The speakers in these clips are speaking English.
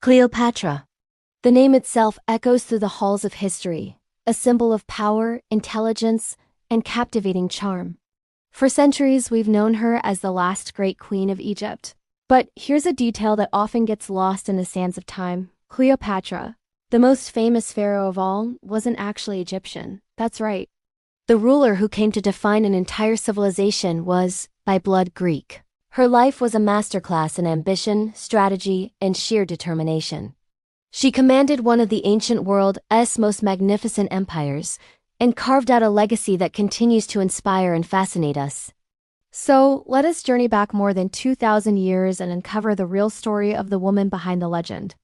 Cleopatra. The name itself echoes through the halls of history, a symbol of power, intelligence, and captivating charm. For centuries, we've known her as the last great queen of Egypt. But here's a detail that often gets lost in the sands of time. Cleopatra, the most famous pharaoh of all, wasn't actually Egyptian. That's right. The ruler who came to define an entire civilization was, by blood, Greek. Her life was a masterclass in ambition, strategy, and sheer determination. She commanded one of the ancient world's most magnificent empires, and carved out a legacy that continues to inspire and fascinate us. So, let us journey back more than 2,000 years and uncover the real story of the woman behind the legend.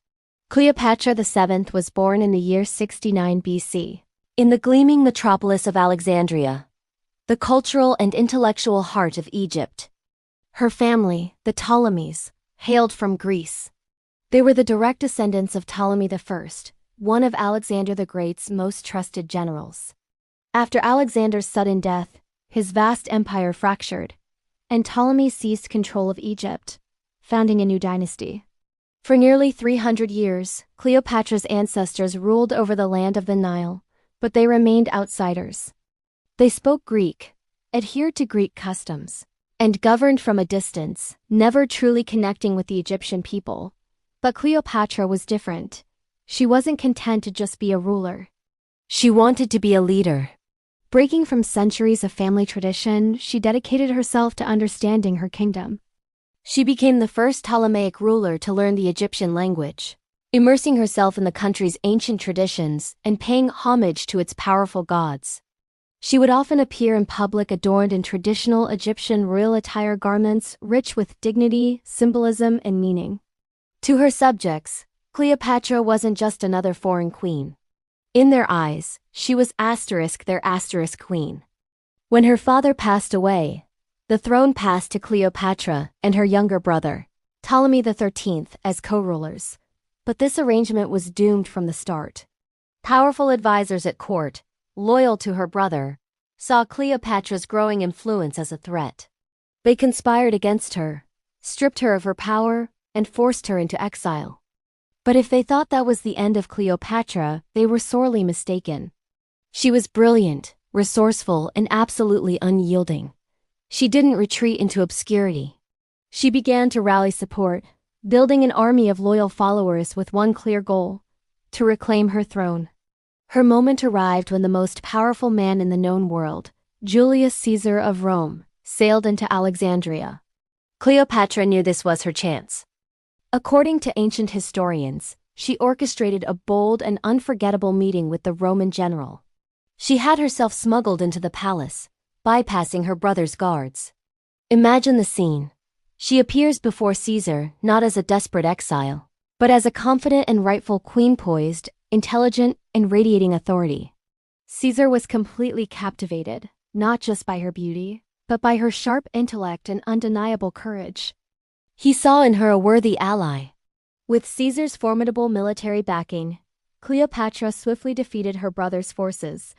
Cleopatra VII was born in the year 69 BC, in the gleaming metropolis of Alexandria, the cultural and intellectual heart of Egypt. Her family, the Ptolemies, hailed from Greece. They were the direct descendants of Ptolemy I, one of Alexander the Great's most trusted generals. After Alexander's sudden death, his vast empire fractured, and Ptolemy seized control of Egypt, founding a new dynasty. For nearly 300 years, Cleopatra's ancestors ruled over the land of the Nile, but they remained outsiders. They spoke Greek, adhered to Greek customs, and governed from a distance, never truly connecting with the Egyptian people. But Cleopatra was different. She wasn't content to just be a ruler. She wanted to be a leader. Breaking from centuries of family tradition, she dedicated herself to understanding her kingdom. She became the first Ptolemaic ruler to learn the Egyptian language, immersing herself in the country's ancient traditions and paying homage to its powerful gods. She would often appear in public adorned in traditional Egyptian royal attire garments rich with dignity, symbolism, and meaning. To her subjects, Cleopatra wasn't just another foreign queen. In their eyes, she was their queen. When her father passed away, the throne passed to Cleopatra and her younger brother, Ptolemy XIII, as co-rulers. But this arrangement was doomed from the start. Powerful advisors at court, loyal to her brother, saw Cleopatra's growing influence as a threat. They conspired against her, stripped her of her power, and forced her into exile. But if they thought that was the end of Cleopatra, they were sorely mistaken. She was brilliant, resourceful, and absolutely unyielding. She didn't retreat into obscurity. She began to rally support, building an army of loyal followers with one clear goal: to reclaim her throne. Her moment arrived when the most powerful man in the known world, Julius Caesar of Rome, sailed into Alexandria. Cleopatra knew this was her chance. According to ancient historians, she orchestrated a bold and unforgettable meeting with the Roman general. She had herself smuggled into the palace, bypassing her brother's guards. Imagine the scene. She appears before Caesar not as a desperate exile, but as a confident and rightful queen, poised, intelligent, and radiating authority. Caesar was completely captivated, not just by her beauty, but by her sharp intellect and undeniable courage. He saw in her a worthy ally. With Caesar's formidable military backing, Cleopatra swiftly defeated her brother's forces,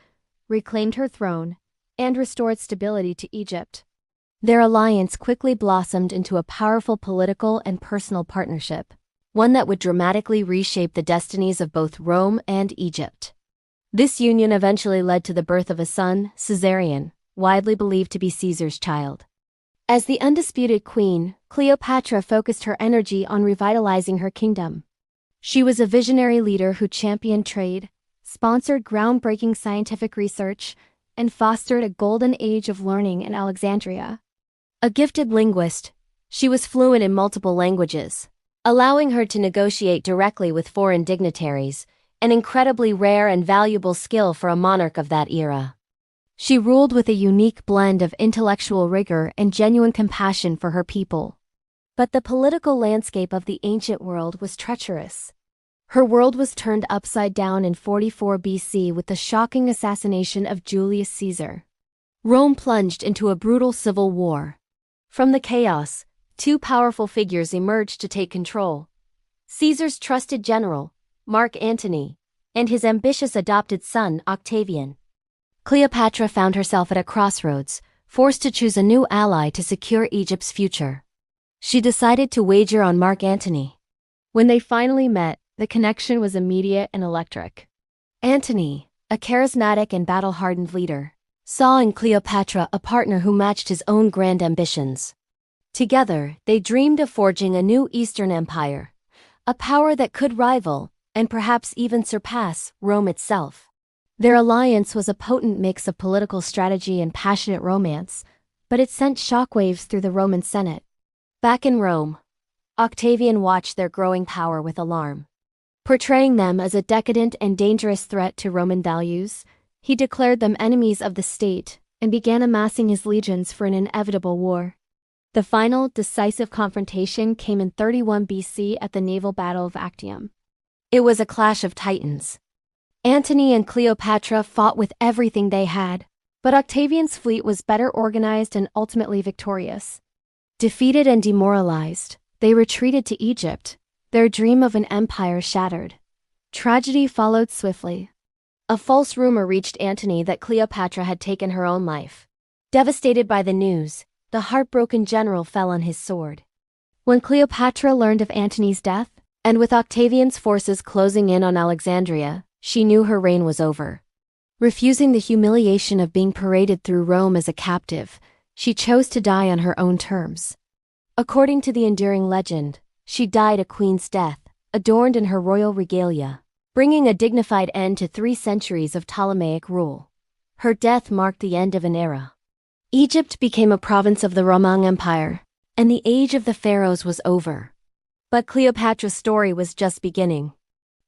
reclaimed her throne, and restored stability to Egypt. Their alliance quickly blossomed into a powerful political and personal partnership, one that would dramatically reshape the destinies of both Rome and Egypt. This union eventually led to the birth of a son, Caesarion, widely believed to be Caesar's child. As the undisputed queen, Cleopatra focused her energy on revitalizing her kingdom. She was a visionary leader who championed trade, sponsored groundbreaking scientific research, and fostered a golden age of learning in Alexandria. A gifted linguist, she was fluent in multiple languages, allowing her to negotiate directly with foreign dignitaries, an incredibly rare and valuable skill for a monarch of that era. She ruled with a unique blend of intellectual rigor and genuine compassion for her people. But the political landscape of the ancient world was treacherous. Her world was turned upside down in 44 BC with the shocking assassination of Julius Caesar. Rome plunged into a brutal civil war. From the chaos, two powerful figures emerged to take control: Caesar's trusted general, Mark Antony, and his ambitious adopted son, Octavian. Cleopatra found herself at a crossroads, forced to choose a new ally to secure Egypt's future. She decided to wager on Mark Antony. When they finally met, the connection was immediate and electric. Antony, a charismatic and battle-hardened leader, saw in Cleopatra a partner who matched his own grand ambitions. Together, they dreamed of forging a new Eastern Empire, a power that could rival, and perhaps even surpass, Rome itself. Their alliance was a potent mix of political strategy and passionate romance, but it sent shockwaves through the Roman Senate. Back in Rome, Octavian watched their growing power with alarm. Portraying them as a decadent and dangerous threat to Roman values, he declared them enemies of the state and began amassing his legions for an inevitable war. The final, decisive confrontation came in 31 BC at the naval battle of Actium. It was a clash of titans. Antony and Cleopatra fought with everything they had, but Octavian's fleet was better organized and ultimately victorious. Defeated and demoralized, they retreated to Egypt, their dream of an empire shattered. Tragedy followed swiftly. A false rumor reached Antony that Cleopatra had taken her own life. Devastated by the news, the heartbroken general fell on his sword. When Cleopatra learned of Antony's death, and with Octavian's forces closing in on Alexandria, she knew her reign was over. Refusing the humiliation of being paraded through Rome as a captive, she chose to die on her own terms. According to the enduring legend, she died a queen's death, adorned in her royal regalia, bringing a dignified end to 3 centuries of Ptolemaic rule. Her death marked the end of an era. Egypt became a province of the Roman Empire, and the age of the pharaohs was over. But Cleopatra's story was just beginning.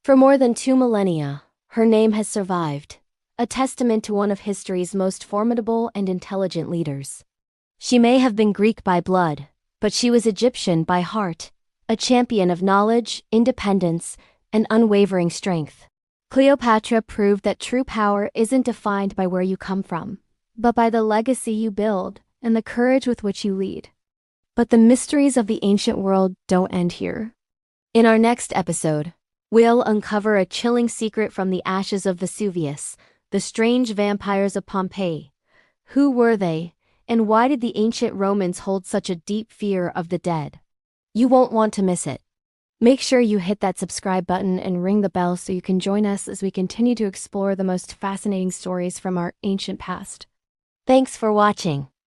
For more than 2 millennia, her name has survived, a testament to one of history's most formidable and intelligent leaders. She may have been Greek by blood, but she was Egyptian by heart, a champion of knowledge, independence, and unwavering strength. Cleopatra proved that true power isn't defined by where you come from, but by the legacy you build and the courage with which you lead. But the mysteries of the ancient world don't end here. In our next episode, we'll uncover a chilling secret from the ashes of Vesuvius, the strange vampires of Pompeii. Who were they, and why did the ancient Romans hold such a deep fear of the dead? You won't want to miss it. Make sure you hit that subscribe button and ring the bell so you can join us as we continue to explore the most fascinating stories from our ancient past. Thanks for watching.